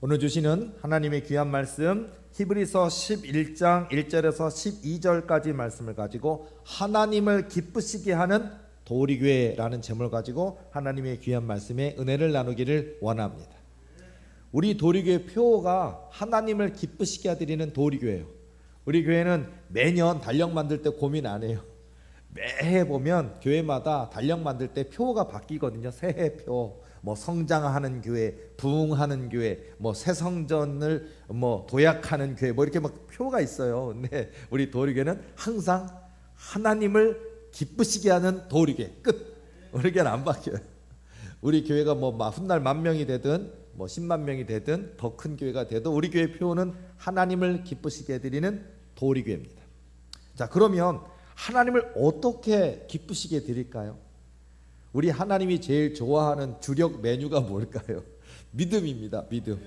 오늘 주시는 하나님의 귀한 말씀 히브리서 11장 1절에서 12절까지 말씀을 가지고 하나님을 기쁘시게 하는 도리교회라는 제목을 가지고 하나님의 귀한 말씀에 은혜를 나누기를 원합니다. 우리 도리교회 표어가 하나님을 기쁘시게 하드리는 도리교회예요. 우리 교회는 매년 달력 만들 때 고민 안 해요. 매해 보면 교회마다 달력 만들 때 표어가 바뀌거든요. 새해표, 뭐 성장하는 교회, 부흥하는 교회, 뭐 새성전을 뭐 도약하는 교회, 뭐 이렇게 막 표가 있어요. 근데 우리 도리교회는 항상 하나님을 기쁘시게 하는 도리교회 끝. 우리 교회는 안 바뀌어요. 우리 교회가 뭐 훗날 10,000명이 되든 뭐 10만 명이 되든 더 큰 교회가 돼도 우리 교회 표어는 하나님을 기쁘시게 해드리는 도리교회입니다. 자, 그러면 하나님을 어떻게 기쁘시게 드릴까요? 우리 하나님이 제일 좋아하는 주력 메뉴가 뭘까요? 믿음입니다. 믿음.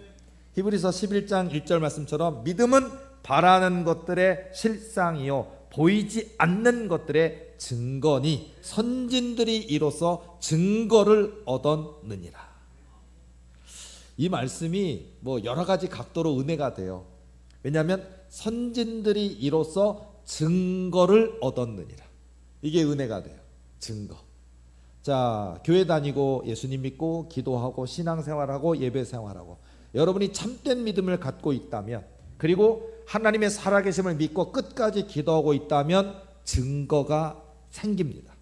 히브리서 11장 1절 말씀처럼 믿음은 바라는 것들의 실상이요 보이지 않는 것들의 증거니 선진들이 이로써 증거를 얻었느니라. 이 말씀이 뭐 여러 가지 각도로 은혜가 돼요. 왜냐하면 선진들이 이로써 증거를 얻었느니라. 이게 은혜가 돼요. 증거. 자, 교회 다니고 예수님 믿고 기도하고 신앙생활하고 예배생활하고 여러분이 참된 믿음을 갖고 있다면, 그리고 하나님의 살아계심을 믿고 끝까지 기도하고 있다면 증거가 생깁니다.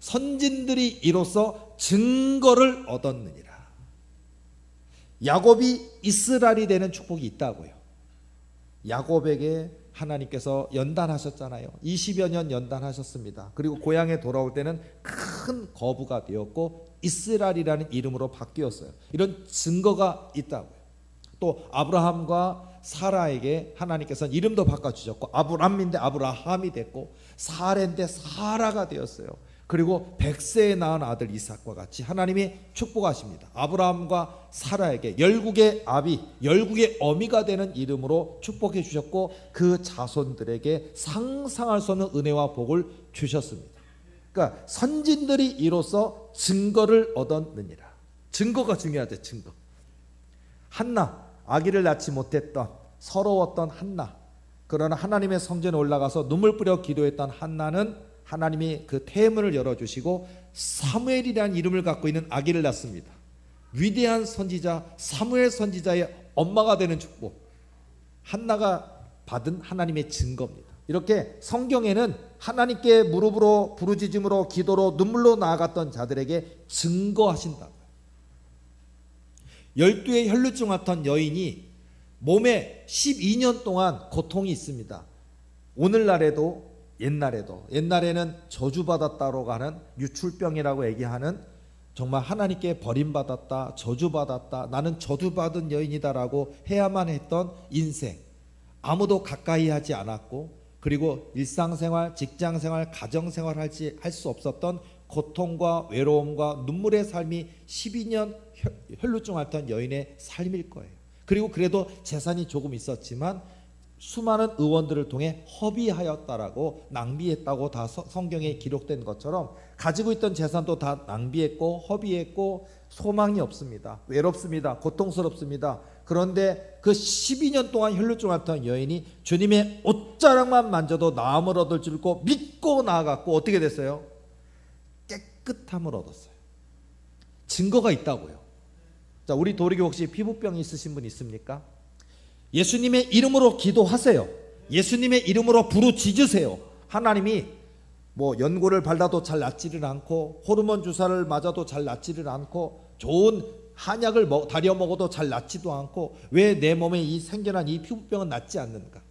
선진들이 이로써 증거를 얻었느니라. 야곱이 이스라엘이 되는 축복이 있다고요. 야곱에게 하나님께서 연단하셨잖아요. 20여 년 연단하셨습니다. 그리고 고향에 돌아올 때는 큰 거부가 되었고 이스라엘이라는 이름으로 바뀌었어요. 이런 증거가 있다고요. 또 아브라함과 사라에게 하나님께서는 이름도 바꿔주셨고 아브람인데 아브라함이 됐고 사레인데 사라가 되었어요. 그리고 100세에 낳은 아들 이삭과 같이 하나님이 축복하십니다. 아브라함과 사라에게 열국의 아비, 열국의 어미가 되는 이름으로 축복해 주셨고 그 자손들에게 상상할 수 없는 은혜와 복을 주셨습니다. 그러니까 선진들이 이로써 증거를 얻었느니라. 증거가 중요하죠. 증거. 한나, 아기를 낳지 못했던 서러웠던 한나, 그러나 하나님의 성전에 올라가서 눈물 뿌려 기도했던 한나는 하나님이 그 태문을 열어주시고 사무엘이라는 이름을 갖고 있는 아기를 낳습니다. 위대한 선지자 사무엘 선지자의 엄마가 되는 축복, 한나가 받은 하나님의 증거입니다. 이렇게 성경에는 하나님께 무릎으로 부르짖음으로 기도로 눈물로 나아갔던 자들에게 증거하신다. 12의 혈루증 앓던 여인이 몸에 12년 동안 고통이 있습니다. 오늘날에도 옛날에는 저주받았다고 하는 유출병이라고 얘기하는, 정말 하나님께 버림받았다, 저주받았다, 나는 저주받은 여인이다라고 해야만 했던 인생, 아무도 가까이 하지 않았고, 그리고 일상생활, 직장생활, 가정생활 할 수 없었던 고통과 외로움과 눈물의 삶이 12년 혈루증 앓던 여인의 삶일 거예요. 그리고 그래도 재산이 조금 있었지만 수많은 의원들을 통해 허비하였다라고, 낭비했다고 다 성경에 기록된 것처럼 가지고 있던 재산도 다 낭비했고 허비했고 소망이 없습니다. 외롭습니다. 고통스럽습니다. 그런데 그 12년 동안 혈루증 앓던 여인이 주님의 옷자락만 만져도 나음을 얻을 줄 믿고 나아갔고 어떻게 됐어요? 깨끗함을 얻었어요. 증거가 있다고요. 자, 우리 도리교 혹시 피부병 있으신 분 있습니까? 예수님의 이름으로 기도하세요. 예수님의 이름으로 부르짖으세요. 하나님이 뭐 연고를 발라도 잘 낫지를 않고 호르몬 주사를 맞아도 잘 낫지를 않고 좋은 한약을 다려 먹어도 잘 낫지도 않고 왜 내 몸에 이 생겨난 이 피부병은 낫지 않는가?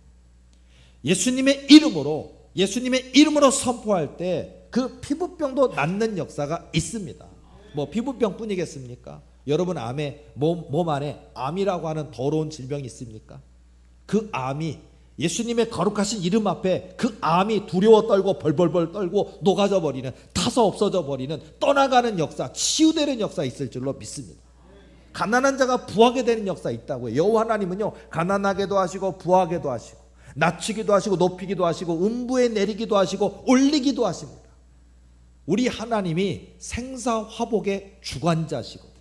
예수님의 이름으로 선포할 때 그 피부병도 낫는 역사가 있습니다. 뭐 피부병뿐이겠습니까? 여러분 몸 안에 암이라고 하는 더러운 질병이 있습니까? 그 암이 예수님의 거룩하신 이름 앞에 그 암이 두려워 떨고 벌벌벌 떨고 녹아져 버리는, 타서 없어져 버리는, 떠나가는 역사, 치유되는 역사 있을 줄로 믿습니다. 가난한 자가 부하게 되는 역사 있다고요. 여호와 하나님은요, 가난하게도 하시고 부하게도 하시고 낮추기도 하시고 높이기도 하시고 음부에 내리기도 하시고 올리기도 하십니다. 우리 하나님이 생사화복의 주관자시거든요.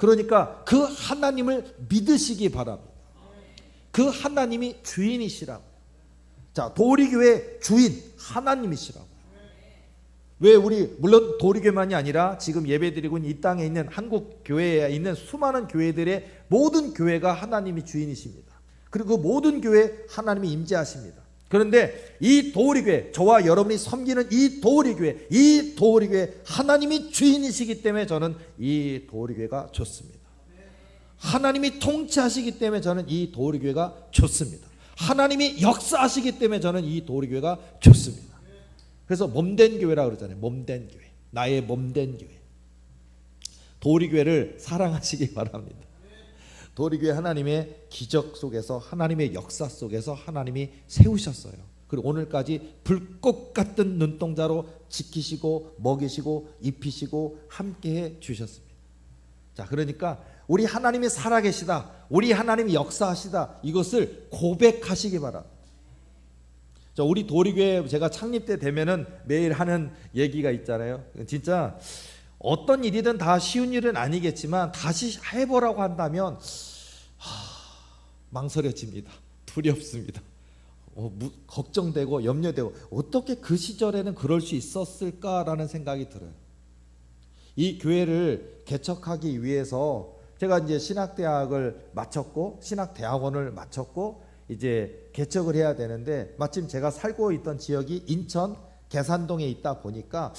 그러니까 그 하나님을 믿으시기 바랍니다. 그 하나님이 주인이시라고. 자, 도리교회 주인 하나님이시라고. 왜 우리 물론 도리교회만이 아니라 지금 예배드리고 있는 이 땅에 있는 한국 교회에 있는 수많은 교회들의 모든 교회가 하나님이 주인이십니다. 그리고 그 모든 교회에 하나님이 임재하십니다. 그런데 이 도리교회, 저와 여러분이 섬기는 이 도리교회 하나님이 주인이시기 때문에 저는 이 도리교회가 좋습니다. 하나님이 통치하시기 때문에 저는 이 도리교회가 좋습니다. 하나님이 역사하시기 때문에 저는 이 도리교회가 좋습니다. 그래서 몸된 교회라고 그러잖아요. 몸된 교회, 나의 몸된 교회. 도리교회를 사랑하시기 바랍니다. 도리교회 하나님의 기적 속에서, 하나님의 역사 속에서 하나님이 세우셨어요. 그리고 오늘까지 불꽃 같은 눈동자로 지키시고 먹이시고 입히시고 함께해 주셨습니다. 자, 그러니까 우리 하나님이 살아계시다, 우리 하나님이 역사하시다, 이것을 고백하시기 바랍니다. 자, 우리 도리교회 제가 창립 때 되면은 매일 하는 얘기가 있잖아요. 진짜 어떤 일이든 다 쉬운 일은 아니겠지만 다시 해보라고 한다면 망설여집니다. 두렵습니다. 걱정되고 염려되고 어떻게 그 시절에는 그럴 수 있었을까라는 생각이 들어요. 이 교회를 개척하기 위해서 제가 이제 신학대학을 마쳤고 신학대학원을 마쳤고 이제 개척을 해야 되는데 마침 제가 살고 있던 지역이 인천 계산동에 있다 보니까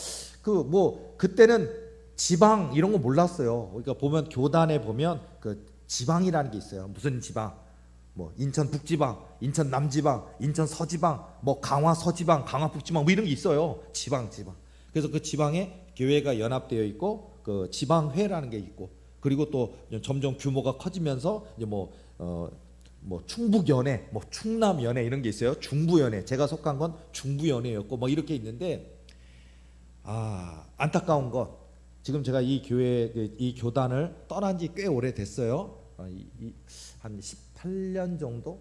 그때는 지방 이런 거 몰랐어요. 그러니까 보면 교단에 보면 그 지방이라는 게 있어요. 무슨 지방? 뭐 인천 북지방, 인천 남지방, 인천 서지방, 뭐 강화 서지방, 강화 북지방 뭐 이런 게 있어요. 지방. 그래서 그 지방에 교회가 연합되어 있고 그 지방회라는 게 있고 그리고 또 점점 규모가 커지면서 이제 뭐 충북연회, 뭐 충남연회 이런 게 있어요. 중부연회. 제가 속한 건 중부연회였고 뭐 이렇게 있는데 안타까운 것. 지금 제가 이 교단을 떠난 지 꽤 오래됐어요. 한 18년 정도?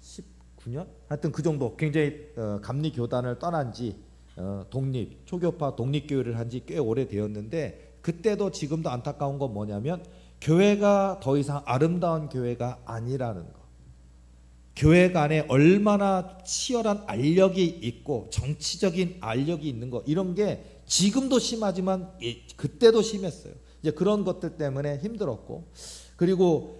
19년? 하여튼 그 정도. 굉장히 감리교단을 떠난 지 초교파 독립교회를 한 지 꽤 오래되었는데 그때도 지금도 안타까운 건 뭐냐면 교회가 더 이상 아름다운 교회가 아니라는 거. 교회 간에 얼마나 치열한 알력이 있고 정치적인 알력이 있는 거 이런 게 지금도 심하지만 그때도 심했어요. 이제 그런 것들 때문에 힘들었고 그리고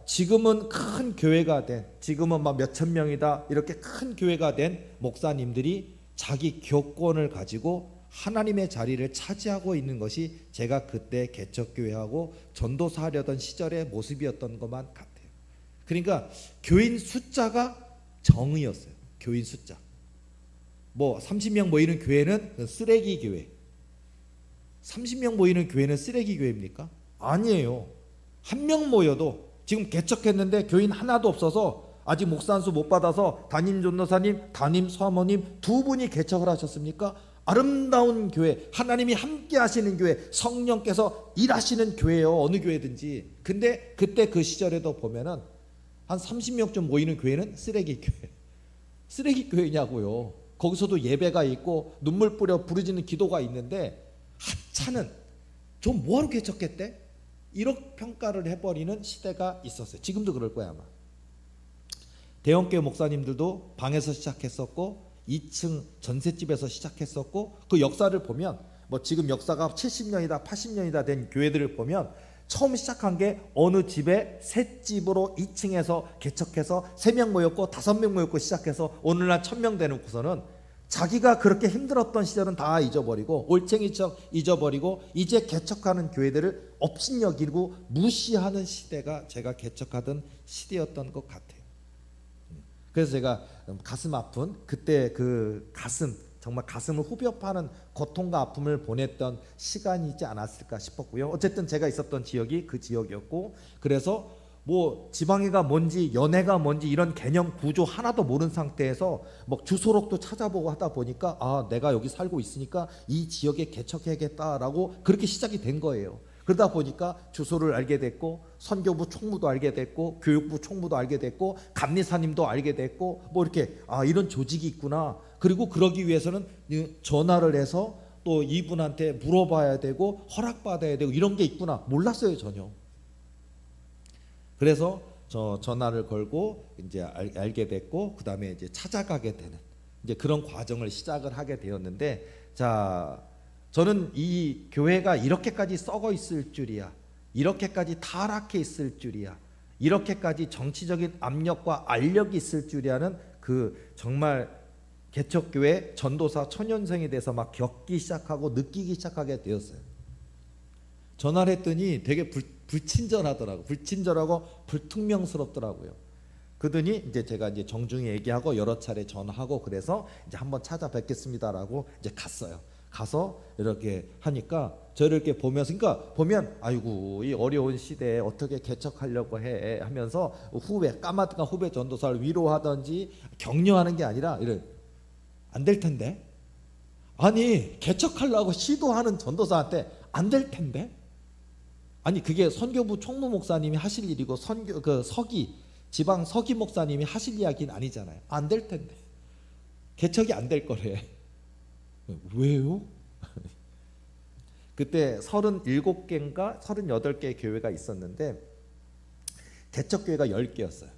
지금은 큰 교회가 된 지금은 막 몇천 명이다 이렇게 큰 교회가 된 목사님들이 자기 교권을 가지고 하나님의 자리를 차지하고 있는 것이 제가 그때 개척교회하고 전도사 하려던 시절의 모습이었던 것만 같아요. 그러니까 교인 숫자가 정의였어요. 교인 숫자. 30명 모이는 교회는 쓰레기 교회. 30명 모이는 교회는 쓰레기 교회입니까? 아니에요. 한 명 모여도 지금 개척했는데 교인 하나도 없어서 아직 목사 한 수 못 받아서 담임 전도사님, 담임 사모님 두 분이 개척을 하셨습니까? 아름다운 교회, 하나님이 함께 하시는 교회, 성령께서 일하시는 교회예요. 어느 교회든지. 근데 그때 그 시절에도 보면은 한 30명쯤 모이는 교회는 쓰레기 교회. 쓰레기 교회냐고요. 거기서도 예배가 있고 눈물 뿌려 부르짖는 기도가 있는데 하찮은 좀 뭐하러 개척했대? 이렇게 평가를 해버리는 시대가 있었어요. 지금도 그럴 거야 아마. 대형교회 목사님들도 방에서 시작했었고 2층 전셋집에서 시작했었고 그 역사를 보면 지금 역사가 70년이다 80년이다 된 교회들을 보면 처음 시작한 게 어느 집에 새 집으로 2층에서 개척해서 3명 모였고 5명 모였고 시작해서 오늘날 1000명 되놓고서는 자기가 그렇게 힘들었던 시절은 다 잊어버리고 올챙이척 잊어버리고 이제 개척하는 교회들을 업신여기고 무시하는 시대가 제가 개척하던 시대였던 것 같아요. 그래서 제가 가슴 아픈 그때 그 정말 가슴을 후벼 파는 고통과 아픔을 보냈던 시간이지 않았을까 싶었고요. 어쨌든 제가 있었던 지역이 그 지역이었고 그래서 지방회가 뭔지 연회가 뭔지 이런 개념 구조 하나도 모르는 상태에서 주소록도 찾아보고 하다 보니까 내가 여기 살고 있으니까 이 지역에 개척해야겠다라고 그렇게 시작이 된 거예요. 그러다 보니까 주소를 알게 됐고 선교부 총무도 알게 됐고 교육부 총무도 알게 됐고 감리사님도 알게 됐고 이렇게 이런 조직이 있구나. 그리고 그러기 위해서는 전화를 해서 또 이분한테 물어봐야 되고 허락받아야 되고 이런 게 있구나 몰랐어요 전혀. 그래서 저 전화를 걸고 이제 알게 됐고 그 다음에 이제 찾아가게 되는 이제 그런 과정을 시작을 하게 되었는데, 자 저는 이 교회가 이렇게까지 썩어 있을 줄이야, 이렇게까지 타락해 있을 줄이야, 이렇게까지 정치적인 압력과 알력이 있을 줄이야는 그 정말 개척교회 전도사 초년생에 대해서 막 겪기 시작하고 느끼기 시작하게 되었어요. 전화를 했더니 되게 불친절하더라고. 불친절하고 불퉁명스럽더라고요. 그러더니 이제 제가 이제 정중히 얘기하고 여러 차례 전화하고 그래서 이제 한번 찾아뵙겠습니다라고 이제 갔어요. 가서 이렇게 하니까 저를 이렇게 보면서, 그러니까 보면 아이고 이 어려운 시대에 어떻게 개척하려고 해 하면서 후배 까마득한 후배 전도사를 위로하든지 격려하는 게 아니라 이래, 안 될 텐데, 아니 개척하려고 시도하는 전도사한테 안 될 텐데, 아니 그게 선교부 총무 목사님이 하실 일이고 선교 그 서기 지방 서기 목사님이 하실 이야기는 아니잖아요. 안 될 텐데 개척이 안 될 거래. 왜요? 그때 37개인가 38개 교회가 있었는데 개척교회가 10개였어요.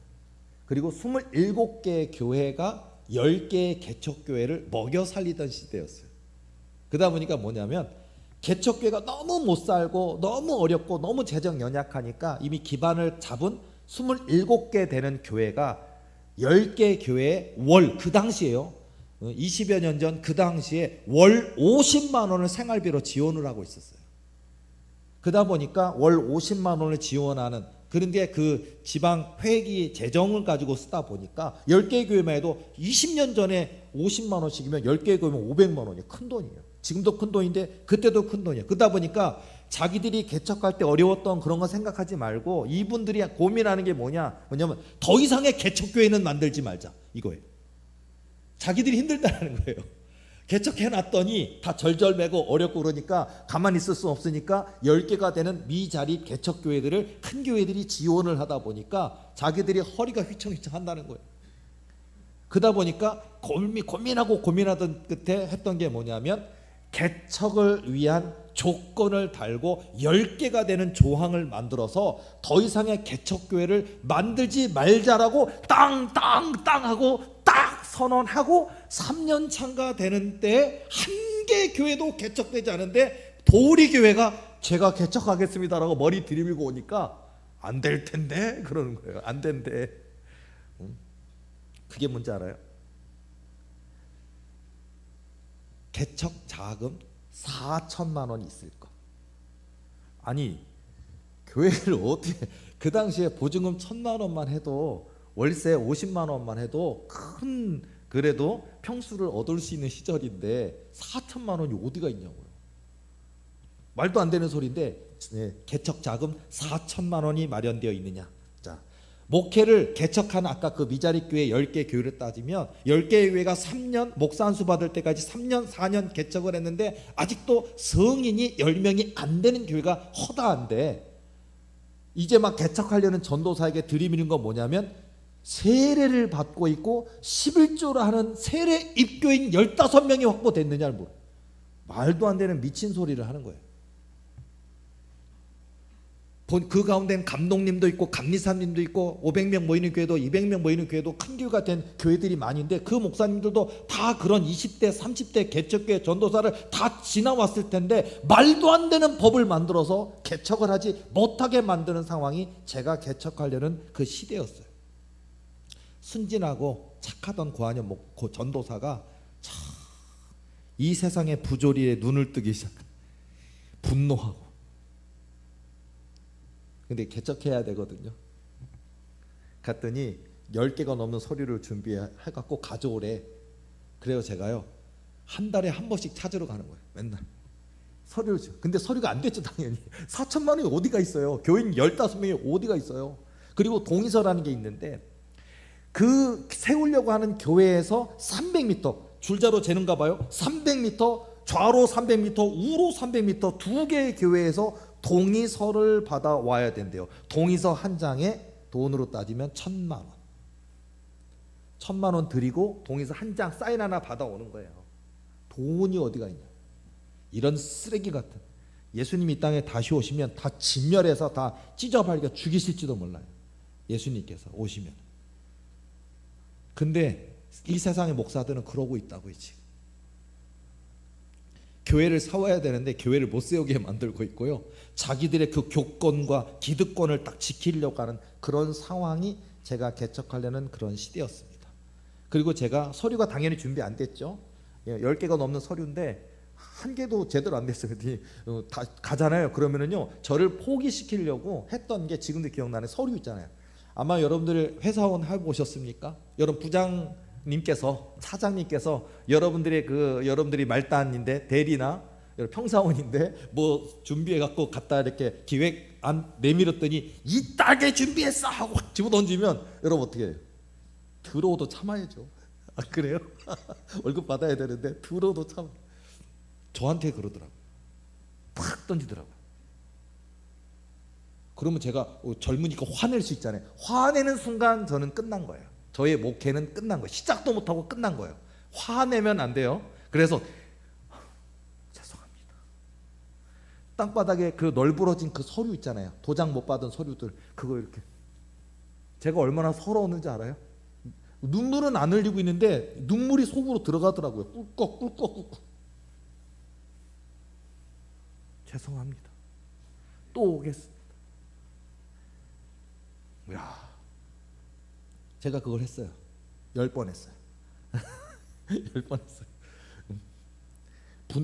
그리고 27개 교회가 10개의 개척교회를 먹여 살리던 시대였어요. 그러다 보니까 뭐냐면 개척교회가 너무 못 살고 너무 어렵고 너무 재정 연약하니까 이미 기반을 잡은 27개 되는 교회가 10개 교회에 월, 그 당시에요 20여 년 전 그 당시에 월 50만 원을 생활비로 지원을 하고 있었어요. 그러다 보니까 월 50만 원을 지원하는, 그런데 그 지방 회기 재정을 가지고 쓰다 보니까 10개 교회만 해도 20년 전에 50만 원씩이면 10개 교회면 500만 원이에요. 큰 돈이에요. 지금도 큰 돈인데 그때도 큰 돈이에요. 그러다 보니까 자기들이 개척할 때 어려웠던 그런 거 생각하지 말고 이분들이 고민하는 게 뭐냐면 더 이상의 개척교회는 만들지 말자 이거예요. 자기들이 힘들다는 거예요. 개척해놨더니 다 절절매고 어렵고 그러니까 가만히 있을 수 없으니까 10개가 되는 미자립 개척교회들을 큰 교회들이 지원을 하다 보니까 자기들이 허리가 휘청휘청 한다는 거예요. 그러다 보니까 고민하고 고민하던 끝에 했던 게 뭐냐면 개척을 위한 조건을 달고 10개가 되는 조항을 만들어서 더 이상의 개척교회를 만들지 말자라고 땅 하고 딱 선언하고 3년 차가 되는 때에 한 개 교회도 개척되지 않은데 도우리 교회가 제가 개척하겠습니다라고 머리 들이밀고 오니까 안 될 텐데 그러는 거예요. 안 된대. 그게 뭔지 알아요? 개척 자금 4천만 원이 있을 거. 아니 교회를 어떻게, 그 당시에 보증금 1,000만 원만 해도 월세 50만 원만 해도 큰 그래도 평수를 얻을 수 있는 시절인데 4천만 원이 어디가 있냐고요. 말도 안 되는 소리인데 개척 자금 4천만 원이 마련되어 있느냐. 자, 목회를 개척한 아까 그 미자립 교회 10개 교회를 따지면 10개 교회가 3년 목사 안수 받을 때까지 3년 4년 개척을 했는데 아직도 성인이 10명이 안 되는 교회가 허다한데, 이제 막 개척하려는 전도사에게 들이미는 건 뭐냐면 세례를 받고 있고 11조를 하는 세례 입교인 15명이 확보됐느냐를 물어요. 말도 안 되는 미친 소리를 하는 거예요. 그 가운데는 감독님도 있고 감리사님도 있고 500명 모이는 교회도 200명 모이는 교회도 큰 교회가 된 교회들이 많은데 그 목사님들도 다 그런 20대 30대 개척교회 전도사를 다 지나왔을 텐데 말도 안 되는 법을 만들어서 개척을 하지 못하게 만드는 상황이 제가 개척하려는 그 시대였어요. 순진하고 착하던 고한영 전도사가 참 이 세상의 부조리에 눈을 뜨기 시작한, 분노하고. 근데 개척해야 되거든요. 갔더니 10개가 넘는 서류를 준비해갖고 가져오래. 그래요. 제가요 한 달에 한 번씩 찾으러 가는 거예요. 맨날 서류를 줘. 근데 서류가 안 됐죠. 당연히 4천만 원이 어디가 있어요. 교인 15명이 어디가 있어요. 그리고 동의서라는 게 있는데 그 세우려고 하는 교회에서 300m 줄자로 재는가 봐요. 300m 좌로 300m 우로 300m 두 개의 교회에서 동의서를 받아와야 된대요. 동의서 한 장에 돈으로 따지면 1,000만 원. 1,000만 원 드리고 동의서 한 장 사인 하나 받아오는 거예요. 돈이 어디가 있냐. 이런 쓰레기 같은, 예수님이 이 땅에 다시 오시면 다 진멸해서 다 찢어발겨 죽이실지도 몰라요. 예수님께서 오시면. 근데 이 세상의 목사들은 그러고 있다고요. 지금 교회를 세워야 되는데 교회를 못 세우게 만들고 있고요. 자기들의 그 교권과 기득권을 딱 지키려고 하는 그런 상황이 제가 개척하려는 그런 시대였습니다. 그리고 제가 서류가 당연히 준비 안 됐죠. 10개가 넘는 서류인데 한 개도 제대로 안 됐어요. 다 가잖아요. 그러면은요, 저를 포기시키려고 했던 게 지금도 기억나는 서류 있잖아요. 아마 여러분들 회사원 해보셨습니까? 여러분 부장님께서, 사장님께서 여러분들이 말단인데 대리나 평사원인데 뭐 준비해 갖고 갖다 이렇게 기획 안 내밀었더니 이 딱에 준비했어 하고 확 집어 던지면 여러분 어떻게 해요? 들어오도 참아야죠. 아 그래요? 월급 받아야 되는데 들어오도 참. 저한테 그러더라고요. 팍 던지더라고요. 그러면 제가 젊으니까 화낼 수 있잖아요. 화내는 순간 저는 끝난 거예요. 저의 목회는 끝난 거예요. 시작도 못하고 끝난 거예요. 화내면 안 돼요. 그래서 죄송합니다. 땅바닥에 그 널브러진 그 서류 있잖아요. 도장 못 받은 서류들, 그거 이렇게. 제가 얼마나 서러웠는지 알아요? 눈물은 안 흘리고 있는데 눈물이 속으로 들어가더라고요. 꿀꺽. 죄송합니다. 또 오겠습니다. 야, 제가 그걸 했어요. 10번 했어요. 10번 했어요.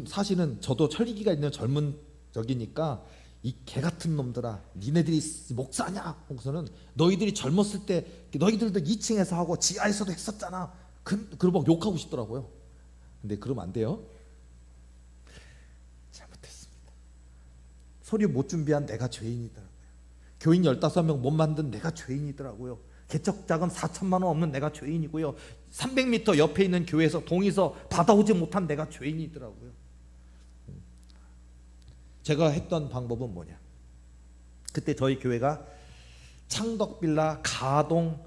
사실은 저도 철기가 있는 젊은 적이니까 이 개 같은 놈들아, 니네들이 목사냐? 하고서는 너희들이 젊었을 때 너희들도 2층에서 하고 지하에서도 했었잖아. 그러고 막 욕하고 싶더라고요. 근데 그러면 안 돼요. 잘못했습니다. 서류 못 준비한 내가 죄인이더라고요. 교인 15명 못 만든 내가 죄인이더라고요. 개척자금 4천만 원 없는 내가 죄인이고요. 300m 옆에 있는 교회에서 동의서 받아오지 못한 내가 죄인이더라고요. 제가 했던 방법은 뭐냐? 그때 저희 교회가 창덕빌라 가동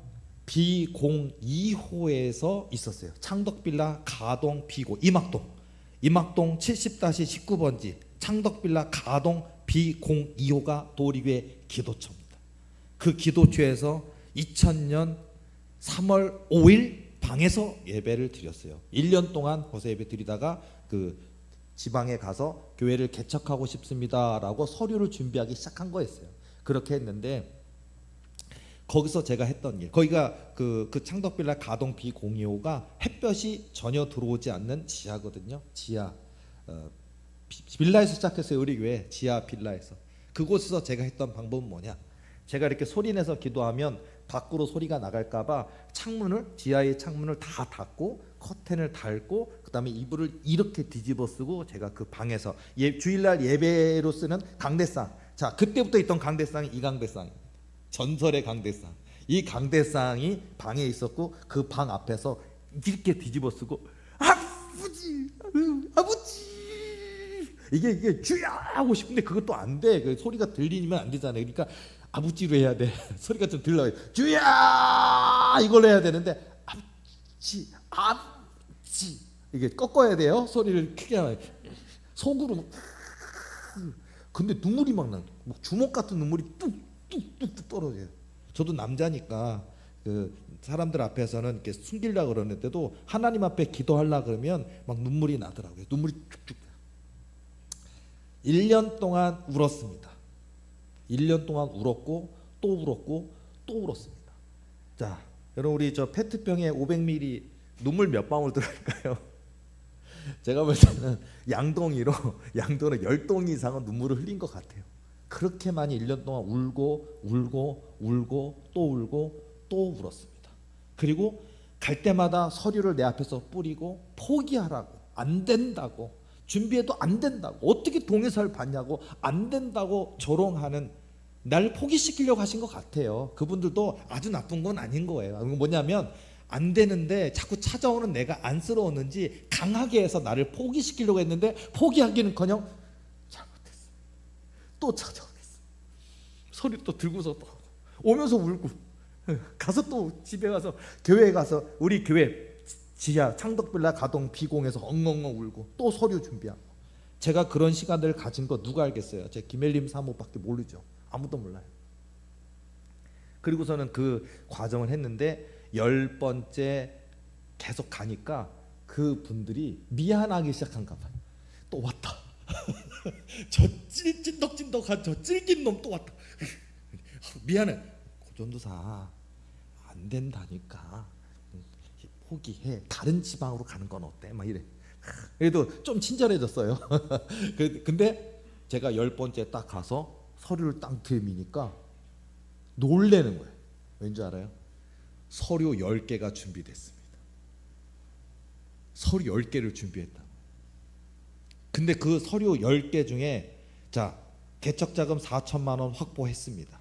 B02호에서 있었어요. 창덕빌라 가동 B5 이막동 70-19번지 창덕빌라 가동 B02호가 도리교회 기도처입니다. 그 기도처에서 2000년 3월 5일 방에서 예배를 드렸어요. 1년 동안 거기서 예배 드리다가 그 지방에 가서 교회를 개척하고 싶습니다라고 서류를 준비하기 시작한 거였어요. 그렇게 했는데 거기서 제가 했던 일, 거기가 그 창덕빌라 가동 B02호가 햇볕이 전혀 들어오지 않는 지하거든요. 지하 빌라에서 시작했어요. 우리 교회 지하 빌라에서. 그곳에서 제가 했던 방법은 뭐냐? 제가 이렇게 소리내서 기도하면 밖으로 소리가 나갈까봐 지하의 창문을 다 닫고 커튼을 달고 그다음에 이불을 이렇게 뒤집어 쓰고 제가 그 방에서 주일날 예배로 쓰는 강대상. 자, 그때부터 있던 강대상이 이 강대상, 전설의 강대상. 이 강대상이 방에 있었고 그 방 앞에서 이렇게 뒤집어 쓰고 아버지 이게 주야 하고 싶은데 그것도 안 돼. 그 소리가 들리면 안 되잖아요. 그러니까 아버지로 해야 돼. 소리가 좀 들려요. 주야 이걸 해야 되는데 아버지 이게 꺾어야 돼요. 소리를 크게 하면 속으로. 근데 눈물이 막 나. 주먹 같은 눈물이 뚝뚝뚝 떨어져요. 저도 남자니까 그 사람들 앞에서는 이렇게 숨기려고 그러는데도 하나님 앞에 기도하려고 그러면 막 눈물이 나더라고요. 눈물이 쭉쭉. 1년 동안 울었습니다. 1년 동안 울었고 또 울었고 또 울었습니다. 자, 여러분 우리 저 페트병에 500ml 눈물 몇 방울 들어갈까요? 제가 볼 때는 양동이로 10동 이상은 눈물을 흘린 것 같아요. 그렇게 많이 1년 동안 울고 또 울었습니다. 그리고 갈 때마다 서류를 내 앞에서 뿌리고 포기하라고, 안 된다고, 준비해도 안 된다고, 어떻게 동의서를 받냐고, 안 된다고 조롱하는, 날 포기시키려고 하신 것 같아요. 그분들도 아주 나쁜 건 아닌 거예요. 뭐냐면 안 되는데 자꾸 찾아오는 내가 안쓰러웠는지 강하게 해서 나를 포기시키려고 했는데 포기하기는커녕 잘못했어. 또 찾아오겠어. 소리 또 들고서 또 오면서 울고 가서 또 집에 가서 교회에 가서 우리 교회 지하 창덕빌라 가동 비공에서 엉엉엉 울고 또 서류 준비하고 제가 그런 시간을 가진 거 누가 알겠어요? 제 김엘림 사모밖에 모르죠. 아무도 몰라요. 그리고서는 그 과정을 했는데 10번째 계속 가니까 그 분들이 미안하기 시작한가 봐요. 또 왔다. 저 찐덕찐덕한 저 찔긴 놈 또 왔다. 미안해. 고전도사 안 된다니까. 포기해. 다른 지방으로 가는 건 어때? 막 이래. 그래도 좀 친절해졌어요. 근데 제가 10번째 딱 가서 서류를 딱 들미니까 놀래는 거예요. 왠지 알아요? 서류 10개가 준비됐습니다. 서류 10개를 준비했다. 근데 그 서류 10개 중에 자, 개척자금 4천만 원 확보했습니다.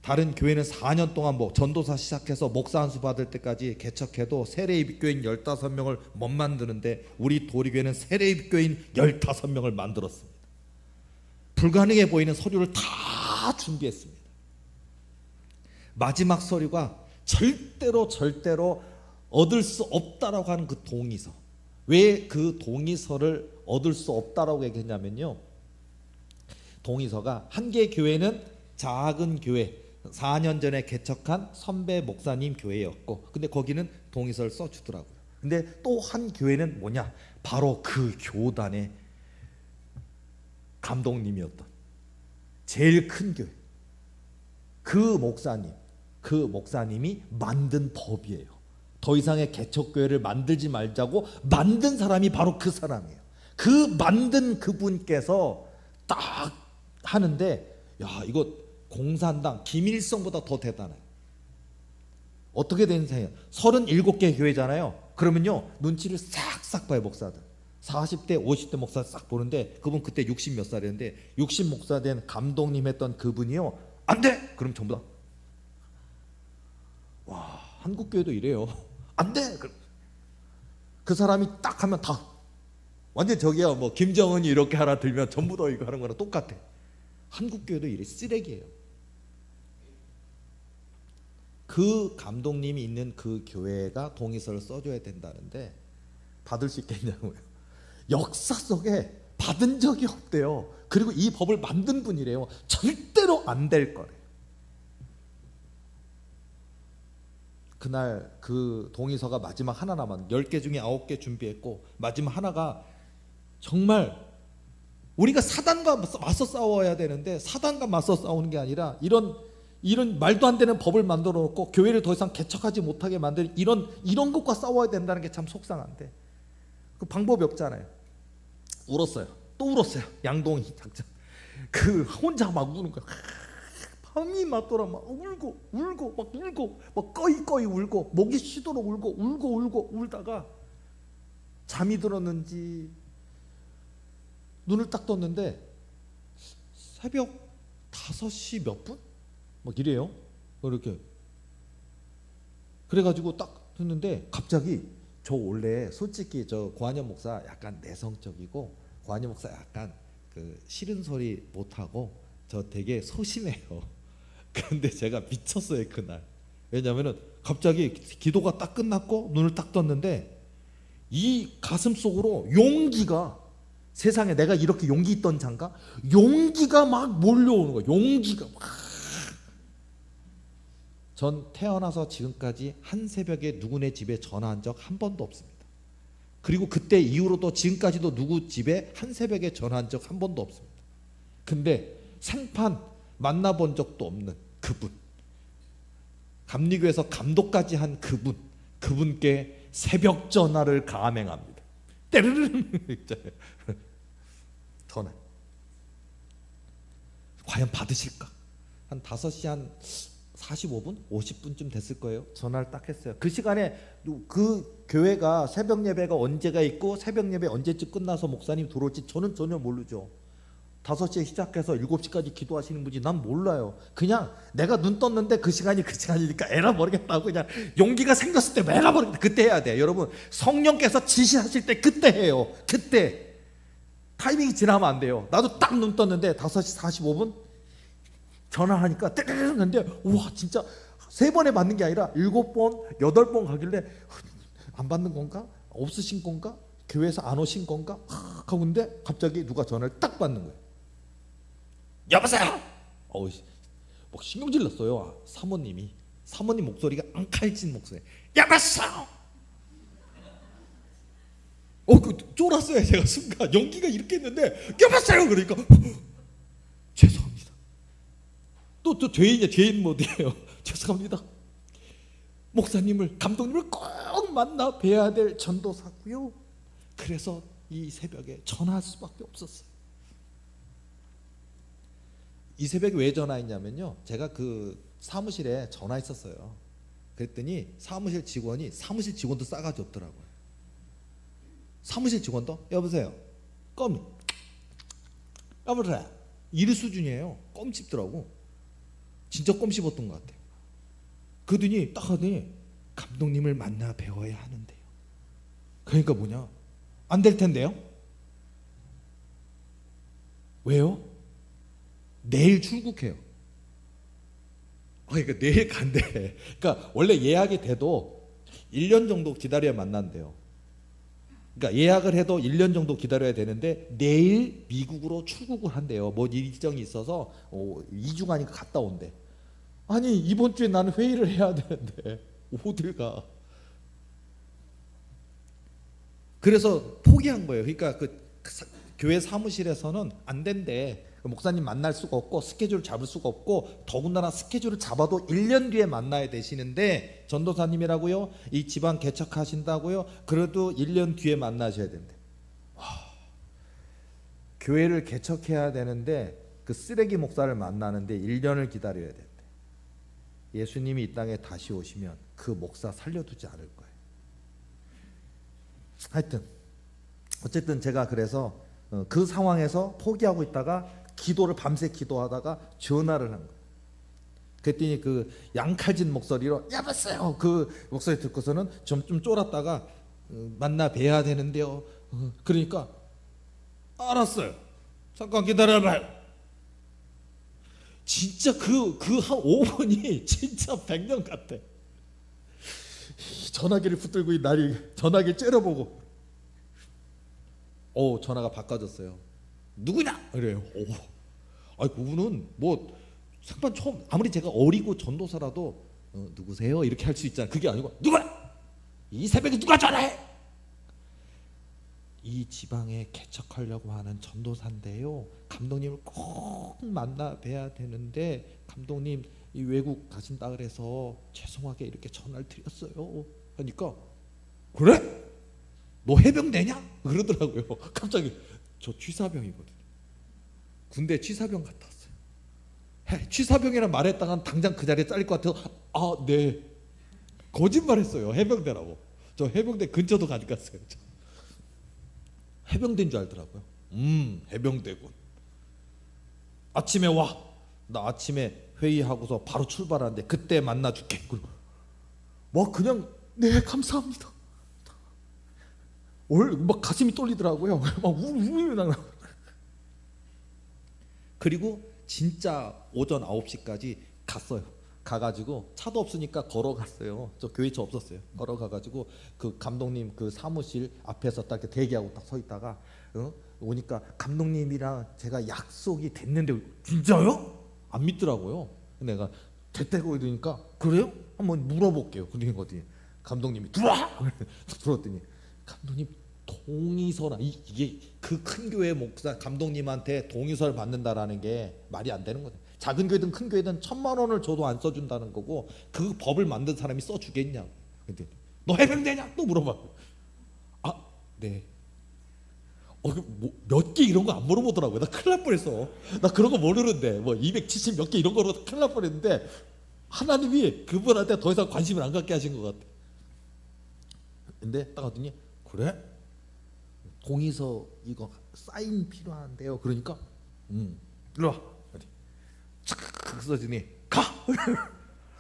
다른 교회는 4년 동안 뭐 전도사 시작해서 목사 한수 받을 때까지 개척해도 세례입교인 15명을 못 만드는데 우리 도리교회는 세례입교인 15명을 만들었습니다. 불가능해 보이는 서류를 다 준비했습니다. 마지막 서류가 절대로 얻을 수 없다라고 하는 그 동의서. 왜 그 동의서를 얻을 수 없다라고 얘기했냐면요, 동의서가 한 개 교회는 작은 교회 4년 전에 개척한 선배 목사님 교회였고, 근데 거기는 동의서를 써주더라고요. 근데 또 한 교회는 뭐냐, 바로 그 교단의 감독님이었던 제일 큰 교회, 그 목사님이 만든 법이에요. 더 이상의 개척교회를 만들지 말자고 만든 사람이 바로 그 사람이에요. 그 만든 그분께서 딱 하는데, 야, 이거 공산당 김일성보다 더 대단해요. 어떻게 된 상이에요? 37개 교회잖아요. 그러면요, 눈치를 싹싹 봐요. 목사들 40대 50대 목사 싹 보는데, 그분 그때 60 몇 살이었는데 60 목사 된 감독님 했던 그분이요, 안 돼! 그럼 전부 다, 와, 한국 교회도 이래요. 안 돼! 그 사람이 딱 하면 다 완전 저기야, 뭐 김정은이 이렇게 하나 들면 전부 다 이거 하는 거랑 똑같아. 한국 교회도 이래, 쓰레기예요. 그 감독님이 있는 그 교회가 동의서를 써줘야 된다는데 받을 수 있겠냐고요. 역사 속에 받은 적이 없대요. 그리고 이 법을 만든 분이래요. 절대로 안 될 거래요. 그날 그 동의서가 마지막 하나 남았는데 10개 중에 9개 준비했고, 마지막 하나가 정말 우리가 사단과 맞서 싸워야 되는데, 사단과 맞서 싸우는 게 아니라 이런 말도 안 되는 법을 만들어 놓고 교회를 더 이상 개척하지 못하게 만드는 이런 것과 싸워야 된다는 게 참 속상한데 그 방법이 없잖아요. 울었어요. 또 울었어요. 양동이 작자. 그 혼자 막 우는 거야. 밤이 맞더라. 막 울고 막 꺼이 울고, 목이 쉬도록 울고 울다가 잠이 들었는지 눈을 딱 떴는데 새벽 5시 몇 분? 막 이래요. 이렇게. 그래가지고 딱 했는데 갑자기, 저 원래 솔직히 저 고한영 목사 약간 내성적이고, 고한영 목사 약간 그 싫은 소리 못하고 저 되게 소심해요. 근데 제가 미쳤어요 그날. 왜냐면은 갑자기 기도가 딱 끝났고 눈을 딱 떴는데 이 가슴 속으로 용기가, 세상에 내가 이렇게 용기 있던 장가? 용기가 막 몰려오는 거예요. 용기가 막. 전 태어나서 지금까지 한 새벽에 누구네 집에 전화한 적 한 번도 없습니다. 그리고 그때 이후로도 지금까지도 누구 집에 한 새벽에 전화한 적 한 번도 없습니다. 근데 생판 만나본 적도 없는 그분, 감리교에서 감독까지 한 그분께 새벽 전화를 감행합니다. 때르르 전화. 과연 받으실까? 한 5시 한 45분? 50분쯤 됐을 거예요. 전화를 딱 했어요. 그 시간에 그 교회가 새벽 예배가 언제가 있고 새벽 예배 언제쯤 끝나서 목사님 들어올지 저는 전혀 모르죠. 5시에 시작해서 7시까지 기도하시는 분이 난 몰라요. 그냥 내가 눈 떴는데 그 시간이 그 시간이니까 에라 모르겠다고, 그냥 용기가 생겼을 때 에라 모르겠다, 그때 해야 돼요. 여러분, 성령께서 지시하실 때 그때 해요. 그때. 타이밍이 지나면 안 돼요. 나도 딱 눈 떴는데 5시 45분 전화하니까 떼르르 했는데, 우와, 진짜 3번에 받는 게 아니라 7번 8번 가길래 안 받는 건가? 없으신 건가? 교회에서 안 오신 건가? 하고 있는데 갑자기 누가 전화를 딱 받는 거예요. 여보세요? 막 신경질 났어요. 사모님 목소리가 앙칼진 목소리. 여보세요? 쫄았어요. 제가 순간 연기가 이렇게 했는데 여보세요? 그러니까 죄송합니다. 또 죄인 모드예요. 죄송합니다. 목사님을, 감독님을 꼭 만나 뵈야 될 전도사고요. 그래서 이 새벽에 전화할 수밖에 없었어요. 이 새벽에 왜 전화했냐면요, 제가 그 사무실에 전화했었어요. 그랬더니 사무실 직원도 싸가지 없더라고요. 사무실 직원도 여보세요, 여보세요, 이리 수준이에요. 껌 씹더라고. 진짜 껌 씹었던 것 같아요. 그러더니 딱 하더니 감독님을 만나 배워야 하는데요. 그러니까 뭐냐, 안 될 텐데요. 왜요? 내일 출국해요. 그러니까 내일 간대. 그러니까 원래 예약이 돼도 1년 정도 기다려야 만난대요. 그러니까 예약을 해도 1년 정도 기다려야 되는데 내일 미국으로 출국을 한대요. 뭐 일정이 있어서 2주간인가 갔다 온대. 아니 이번 주에 나는 회의를 해야 되는데 어딜 가. 그래서 포기한 거예요. 그러니까 교회 사무실에서는 안 된대. 목사님 만날 수가 없고 스케줄을 잡을 수가 없고, 더군다나 스케줄을 잡아도 1년 뒤에 만나야 되시는데 전도사님이라고요? 이 집안 개척하신다고요? 그래도 1년 뒤에 만나셔야 된대. 교회를 개척해야 되는데 그 쓰레기 목사를 만나는데 1년을 기다려야 된대. 예수님이 이 땅에 다시 오시면 그 목사 살려두지 않을 거예요. 하여튼 어쨌든 제가 그래서 그 상황에서 포기하고 있다가 기도를 밤새 기도하다가 전화를 한 거예요. 그랬더니 그 양칼진 목소리로 여보세요, 그 목소리 듣고서는 좀 쫄았다가 만나 뵈야 되는데요. 그러니까 알았어요, 잠깐 기다려봐요. 진짜 그 한 5분이 진짜 100년 같아. 전화기를 붙들고 날이 전화기 째려보고 전화가 바꿔졌어요. 누구냐? 그래요. 그분은 뭐 상관 처음, 아무리 제가 어리고 전도사라도 누구세요? 이렇게 할 수 있잖아요. 그게 아니고 누구야? 이 새벽에 누가 전화해? 이 지방에 개척하려고 하는 전도사인데요, 감독님을 꼭 만나 뵈야 되는데 감독님 이 외국 가신다 그래서 죄송하게 이렇게 전화를 드렸어요. 하니까 그래? 너 해병대냐? 그러더라고요. 갑자기 저 취사병이거든요. 군대 취사병 갔다 왔어요. 취사병이란 말했다간 당장 그 자리에 잘릴 것 같아서 네, 거짓말했어요. 해병대라고. 저 해병대 근처도 가지 갔어요. 해병대인 줄 알더라고요. 해병대군. 아침에 와. 나 아침에 회의하고서 바로 출발하는데 그때 만나줄게. 그냥 네 감사합니다. 막 가슴이 떨리더라고요. 막 우르르 나. 그리고 진짜 오전 9시까지 갔어요. 가가지고 차도 없으니까 걸어갔어요. 저 교회차 없었어요. 걸어가가지고 그 감독님 그 사무실 앞에서 딱 이렇게 대기하고 딱 서 있다가 오니까 감독님이랑 제가 약속이 됐는데 진짜요? 안 믿더라고요. 내가 됐다고 이러니까 그래요? 한번 물어볼게요. 그러더니 감독님이 들어와! 들어왔더니 감독님 동의서나 이게 그 큰 교회 목사 감독님한테 동의서를 받는다라는 게 말이 안 되는 거죠. 작은 교회든 큰 교회든 1,000만 원을 줘도 안 써준다는 거고, 그 법을 만든 사람이 써주겠냐고. 근데 너 해병대냐? 또 물어봐. 네. 몇 개 이런 거 안 물어보더라고요. 나 큰일 날 뻔했어. 나 그런 거 모르는데 뭐 270 몇 개 이런 거로 큰일 날 뻔했는데 하나님이 그분한테 더 이상 관심을 안 갖게 하신 것 같아. 근데 딱 하더니 그래? 동의서 이거 사인 필요한데요. 그러니까 일로 와. 착 써지니 가.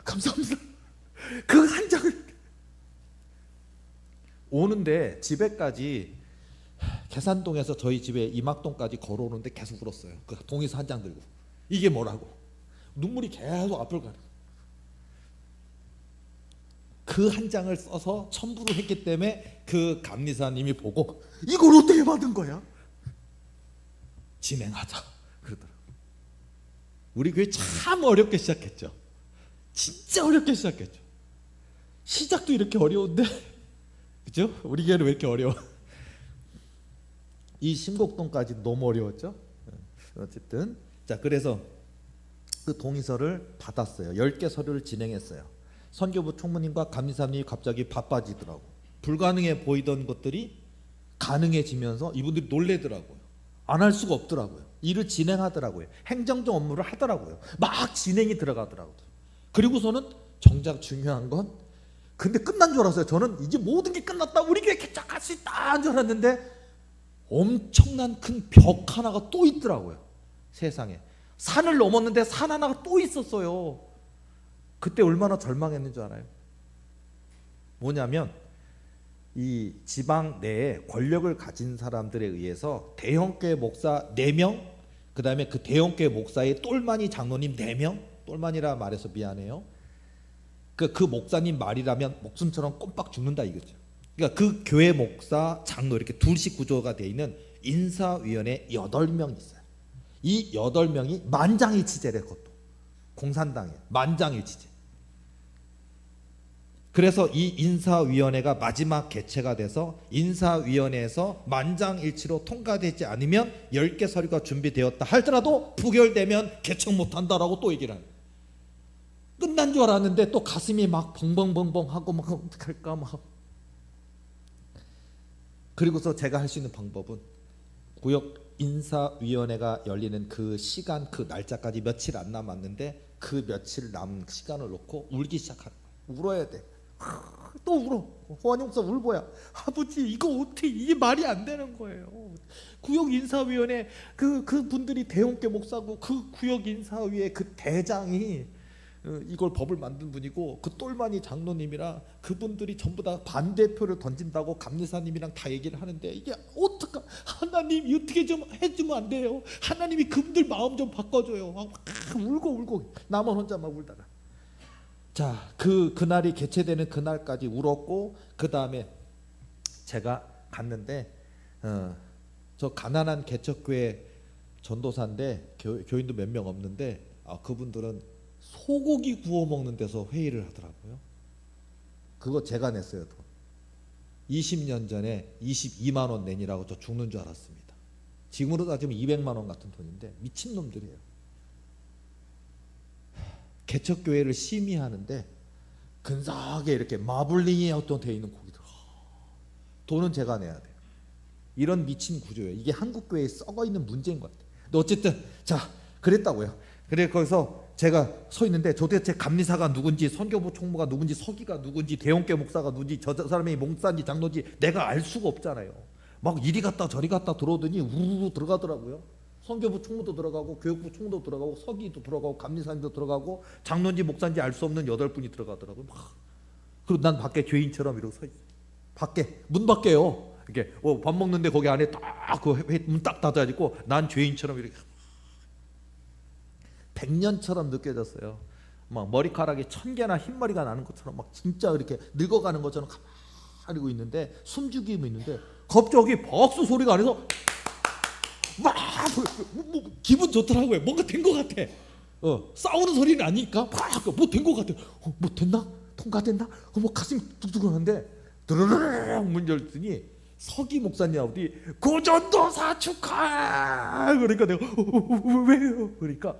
감사합니다. 그 한 장을 오는데 집에까지 계산동에서 저희 집에 이막동까지 걸어오는데 계속 울었어요. 그 동의서 한 장 들고. 이게 뭐라고? 눈물이 계속 앞을 가는. 그 한 장을 써서 첨부를 했기 때문에 그 감리사님이 보고 이걸 어떻게 받은 거야? 진행하자 그러더라고요. 우리 교회 참 어렵게 시작했죠. 진짜 어렵게 시작했죠. 시작도 이렇게 어려운데 그죠? 우리 교회는 왜 이렇게 어려워? 이 심곡동까지 너무 어려웠죠. 어쨌든 자, 그래서 그 동의서를 받았어요. 10개 서류를 진행했어요. 선교부 총무님과 감리사님이 갑자기 바빠지더라고. 불가능해 보이던 것들이 가능해지면서 이분들이 놀래더라고요. 안 할 수가 없더라고요. 일을 진행하더라고요. 행정적 업무를 하더라고요. 막 진행이 들어가더라고요. 그리고서는 정작 중요한 건 근데 끝난 줄 알았어요. 저는 이제 모든 게 끝났다. 우리 교회 개척할 수 있다 줄 알았는데 엄청난 큰 벽 하나가 또 있더라고요. 세상에. 산을 넘었는데 산 하나가 또 있었어요. 그때 얼마나 절망했는 줄 알아요? 뭐냐면 이 지방 내에 권력을 가진 사람들에 의해서 대형교회 목사 4명, 그 다음에 그 대형교회 목사의 똘마니 장로님 4명, 똘마니라 말해서 미안해요. 그 목사님 말이라면 목숨처럼 꼼빡 죽는다 이거죠. 그러니까 그 교회 목사, 장로 이렇게 둘씩 구조가 되어 있는 인사위원회 8명이 있어요. 이 8명이 만장일치제래. 그것도 공산당에 만장일치제. 그래서 이 인사위원회가 마지막 개최가 돼서 인사위원회에서 만장일치로 통과되지 않으면 10개 서류가 준비되었다 할지라도 부결되면 개척 못한다라고 또 얘기를 하는. 끝난 줄 알았는데 또 가슴이 막 벙벙벙벙하고 막 어떡할까 막. 그리고서 제가 할 수 있는 방법은 구역 인사위원회가 열리는 그 시간, 그 날짜까지 며칠 안 남았는데 그 며칠 남은 시간을 놓고 울기 시작하는 거야. 울어야 돼. 또 울어. 호환이 목사 울보야. 아버지 이거 어떻게, 이게 말이 안 되는 거예요. 구역 인사위원회 그 분들이 대형교 목사고 그 구역 인사위의 그 대장이 이걸 법을 만든 분이고 그 똘마니 장로님이랑 그분들이 전부 다 반대표를 던진다고 감리사님이랑 다 얘기를 하는데 이게 어떡하, 하나님 어떻게 좀 해주면 안 돼요? 하나님이 그분들 마음 좀 바꿔줘요. 막 울고 나만 혼자 막 울다가 자, 그날이 개최되는 그날까지 울었고 그 다음에 제가 갔는데 저 가난한 개척교회 전도사인데 교인도 몇 명 없는데 그분들은 소고기 구워 먹는 데서 회의를 하더라고요. 그거 제가 냈어요. 돈. 20년 전에 22만 원 내니라고 저 죽는 줄 알았습니다. 지금으로 따지면 200만 원 같은 돈인데 미친놈들이에요. 개척교회를 심의하는데 근사하게 이렇게 마블링이 어떤 돼 있는 고기들 돈은 제가 내야 돼요. 이런 미친 구조예요. 이게 한국교회에 썩어 있는 문제인 것 같아요. 근데 어쨌든 자 그랬다고요. 그래 거기서 제가 서 있는데 도대체 감리사가 누군지 선교부 총무가 누군지 서기가 누군지 대형교회 목사가 누군지 저 사람이 목사인지 장로인지 내가 알 수가 없잖아요. 막 이리 갔다 저리 갔다 들어오더니 우르르 들어가더라고요. 선교부 총무도 들어가고 교육부 총무도 들어가고 서기도 들어가고 감리사님도 들어가고 장로인지 목사인지 알 수 없는 8분이 들어가더라고요. 막. 그리고 난 밖에 죄인처럼 이러고 서 있어요. 밖에 문 밖에요. 이렇게 밥 먹는데 거기 안에 딱 그 문 딱 닫아 있고 난 죄인처럼 이렇게 100년처럼 느껴졌어요. 막 머리카락이 1000개나 흰머리가 나는 것처럼 막 진짜 이렇게 늙어가는 것처럼 가만히 있는데 숨죽이고 있는데 갑자기 박수 소리가 안에서 막 기분 좋더라고요. 뭔가 된 것 같아. 싸우는 소리는 아니니까 뭐 된 것 같아. 뭐 됐나? 통과됐나? 뭐 가슴이 뚝뚝하는데 드르르르 문 열더니 서기 목사님 아버지 고전도사 축하. 그러니까 내가 왜요? 그러니까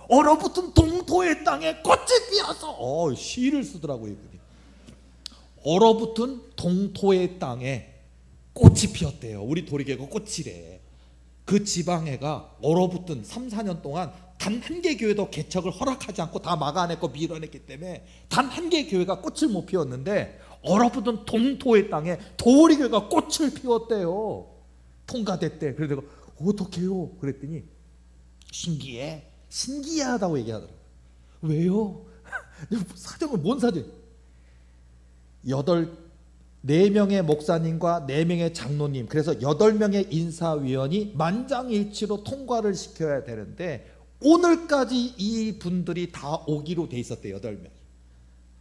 얼어붙은 동토의 땅에 꽃이 피어서 시를 쓰더라고요. 이분이. 얼어붙은 동토의 땅에 꽃이 피었대요. 우리 도리개가 꽃이래. 그 지방에가 얼어붙은 3, 4년 동안 단 한 개 교회도 개척을 허락하지 않고 다 막아냈고 밀어냈기 때문에 단 한 개 교회가 꽃을 못 피웠는데 얼어붙은 동토의 땅에 도리교회가 꽃을 피웠대요. 통과됐대. 그래서 내가 어떡해요? 그랬더니 신기하다고 얘기하더라고요. 왜요? 사정은 뭔 사정? 4명의 목사님과 4명의 장로님, 그래서 8명의 인사위원이 만장일치로 통과를 시켜야 되는데 오늘까지 이 분들이 다 오기로 돼 있었대요. 8명이.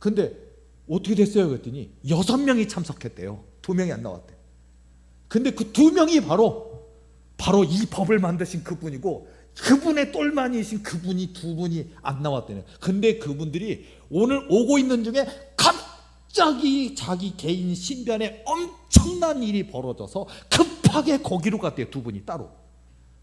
근데 어떻게 됐어요? 그랬더니 6명이 참석했대요. 2명이 안 나왔대요. 근데 그 2명이 바로 이 법을 만드신 그분이고, 그분의 똘마니이신 그분이 2분이 안 나왔대요. 근데 그분들이 오늘 오고 있는 중에 갑자기 자기 개인 신변에 엄청난 일이 벌어져서 급하게 거기로 갔대요. 2분이 따로.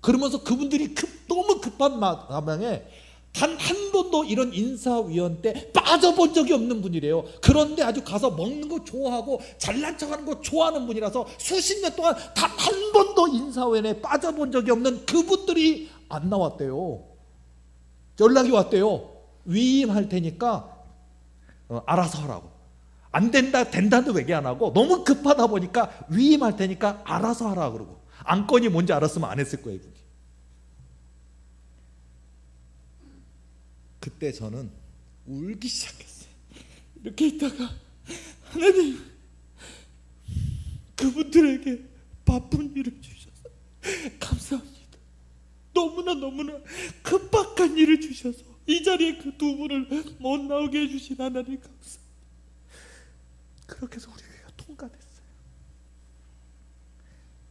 그러면서 그분들이 너무 급한 마음에 단 한 번도 이런 인사위원 때 빠져본 적이 없는 분이래요. 그런데 아주 가서 먹는 거 좋아하고 잘난 척하는 거 좋아하는 분이라서 수십 년 동안 단 한 번도 인사위원회에 빠져본 적이 없는 그분들이 안 나왔대요. 연락이 왔대요. 위임할 테니까 알아서 하라고. 안 된다는 얘기 안 하고 너무 급하다 보니까 위임할 테니까 알아서 하라 그러고, 안건이 뭔지 알았으면 안 했을 거예요. 이분이. 그때 저는 울기 시작했어요. 이렇게 있다가 하나님, 그분들에게 바쁜 일을 주셔서 감사합니다. 너무나 급박한 일을 주셔서 이 자리에 그 2분을 못 나오게 해주신 하나님 감사합니다. 그렇게 해서 우리 교회가 통과됐어요.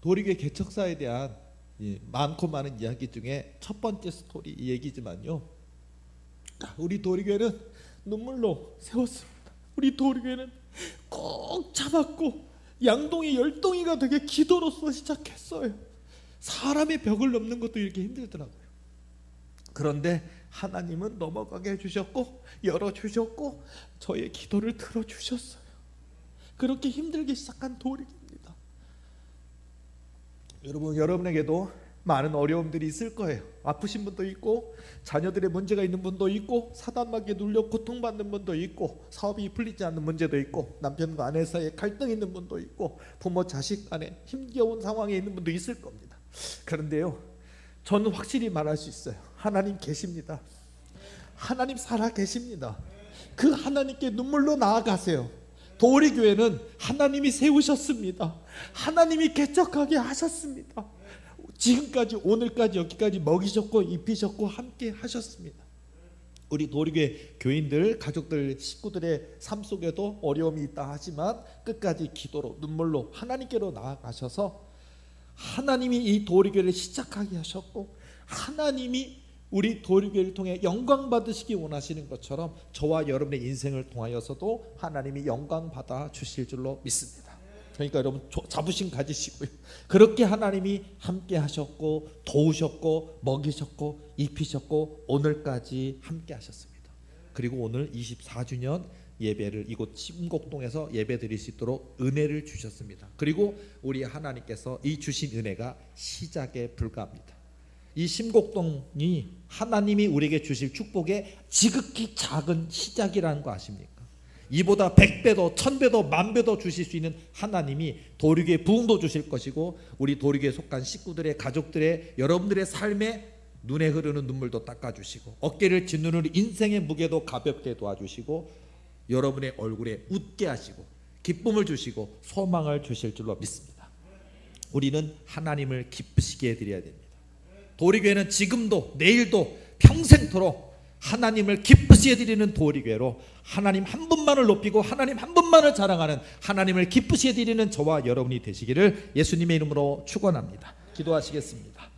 도리교회 개척사에 대한 많고 많은 이야기 중에 첫 번째 스토리 이 얘기지만요, 우리 도리교회는 눈물로 세웠습니다. 우리 도리교회는 꼭 잡았고 양동이 열동이가 되게 기도로서 시작했어요. 사람의 벽을 넘는 것도 이렇게 힘들더라고요. 그런데 하나님은 넘어가게 해주셨고 열어주셨고 저의 기도를 들어주셨어요. 그렇게 힘들게 시작한 도리교회입니다. 여러분에게도 많은 어려움들이 있을 거예요. 아프신 분도 있고, 자녀들의 문제가 있는 분도 있고, 사단마귀에 눌려 고통받는 분도 있고, 사업이 풀리지 않는 문제도 있고, 남편과 아내 사이에 갈등이 있는 분도 있고, 부모 자식 간에 힘겨운 상황에 있는 분도 있을 겁니다. 그런데요, 저는 확실히 말할 수 있어요. 하나님 계십니다. 하나님 살아 계십니다. 그 하나님께 눈물로 나아가세요. 도리교회는 하나님이 세우셨습니다. 하나님이 개척하게 하셨습니다. 지금까지 오늘까지 여기까지 먹이셨고 입히셨고 함께 하셨습니다. 우리 도리교회 교인들, 가족들, 식구들의 삶 속에도 어려움이 있다 하지만 끝까지 기도로 눈물로 하나님께로 나아가셔서 하나님이 이 도리교회를 시작하게 하셨고, 하나님이 우리 도리교회를 통해 영광 받으시기 원하시는 것처럼 저와 여러분의 인생을 통하여서도 하나님이 영광 받아 주실 줄로 믿습니다. 그러니까 여러분 자부심 가지시고요. 그렇게 하나님이 함께 하셨고 도우셨고 먹이셨고 입히셨고 오늘까지 함께 하셨습니다. 그리고 오늘 24주년 예배를 이곳 심곡동에서 예배 드릴 수 있도록 은혜를 주셨습니다. 그리고 우리 하나님께서 이 주신 은혜가 시작에 불과합니다. 이 심곡동이 하나님이 우리에게 주실 축복의 지극히 작은 시작이라는 거 아십니까? 이보다 100배도 1000배도 10,000배도 주실 수 있는 하나님이 도리교회 부흥도 주실 것이고, 우리 도리교회에 속한 식구들의, 가족들의, 여러분들의 삶에 눈에 흐르는 눈물도 닦아주시고, 어깨를 짓누르는 인생의 무게도 가볍게 도와주시고, 여러분의 얼굴에 웃게 하시고 기쁨을 주시고 소망을 주실 줄로 믿습니다. 우리는 하나님을 기쁘시게 해드려야 됩니다. 도리교회는 지금도 내일도 평생토록 하나님을 기쁘시게 드리는 도리교회로, 하나님 한 분만을 높이고 하나님 한 분만을 자랑하는, 하나님을 기쁘시게 드리는 저와 여러분이 되시기를 예수님의 이름으로 축원합니다. 기도하시겠습니다.